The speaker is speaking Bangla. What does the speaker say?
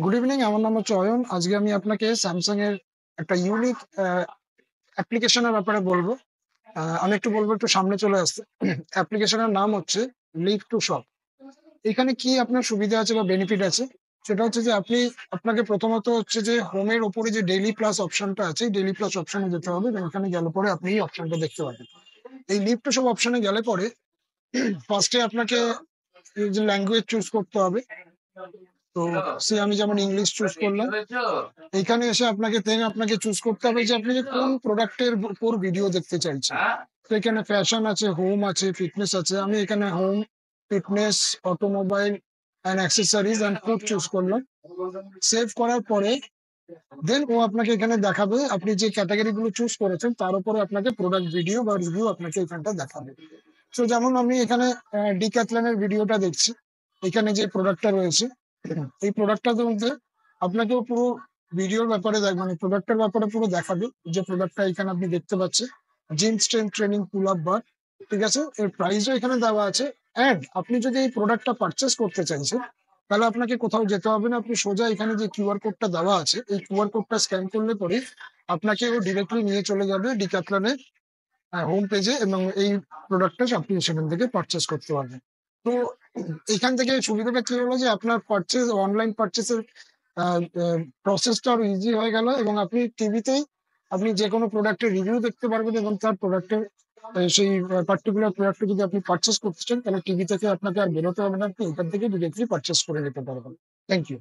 গুড ইভিনিং, আমার নাম হচ্ছে অয়ন। আজকে আমি আপনাকে স্যামসাং এর একটা ইউনিক অ্যাপ্লিকেশনের ব্যাপারে বলবো। আমি একটু বলবো একটু সামনে চলে আসতে। অ্যাপ্লিকেশনের নাম হচ্ছে লিভ টু শপ। এখানে কি আপনার সুবিধা আছে বা বেনিফিট আছে, সেটা হচ্ছে যে আপনাকে প্রথমত হচ্ছে যে হোমের ওপরে যে ডেইলি প্লাস অপশনটা আছে, ডেইলি প্লাস অপশনে যেতে হবে এবং এখানে গেলে পরে আপনি এই অপশনটা দেখতে পাবেন। এই লিভ টু শপ অপশনে গেলে পরে ফার্স্টে আপনাকে এই যে ল্যাঙ্গুয়েজ চুজ করতে হবে। তো সে আমি যেমন ইংলিশ চুজ করলাম। এখানে এসে আপনাকে চুজ করতে হবে যে আপনি যে কোন প্রোডাক্টের উপর ভিডিও দেখতে চাইছেন। তো এখানে ফ্যাশন আছে, হোম আছে, ফিটনেস আছে। আমি এখানে home, fitness, automobile and accessories and food choose করলাম। সেভ করার পরে দেন ও আপনাকে এখানে দেখাবে আপনি যে ক্যাটাগরি গুলো চুজ করেছেন তার উপরে আপনাকে প্রোডাক্ট ভিডিও বা রিভিউ আপনাকে এখানটা দেখাবে। তো যেমন আমি এখানে ডিক্যাথলনের ভিডিওটা দেখছি। এখানে যে প্রোডাক্টটা রয়েছে, এই প্রোডাক্টটার মধ্যে আপনাকে পুরো ভিডিওর ব্যাপারে মানে প্রোডাক্টের ব্যাপারে পুরো দেখাবে। যে প্রোডাক্টটা এখানে আপনি দেখতে পাচ্ছেন, gym strength training pull up bar. ঠিক আছে, এর প্রাইসও এখানে দেওয়া আছে। অ্যান্ড আপনি যদি এই প্রোডাক্টটা পারচেস করতে চাইছেন, তাহলে আপনাকে কোথাও যেতে হবে না। আপনি সোজা এখানে যে কিউআর কোডটা দেওয়া আছে, এই কিউআর কোডটা স্ক্যান করলে পরে আপনাকে ও ডিরেক্টলি নিয়ে চলে যাবে ডিক্যাথলনের হোম পেজে এবং এই প্রোডাক্টটা আপনি সেখান থেকে পারচেস করতে পারবেন। তো এখান থেকে সুবিধাটা কি হলো যে আপনার অনলাইন পারচেসের প্রসেসটা আরো ইজি হয়ে গেল এবং আপনি টিভিতেই আপনি যে কোনো প্রোডাক্টের রিভিউ দেখতে পারবেন এবং তার প্রোডাক্টের সেই পার্টিকুলার প্রোডাক্টটা যদি আপনি পারচেস করতে চান, তাহলে টিভি থেকে আপনাকে আর বেরোতে হবে না, আপনি এখান থেকে ডিরেক্টলি পারচেস করে নিতে পারবেন। Thank you.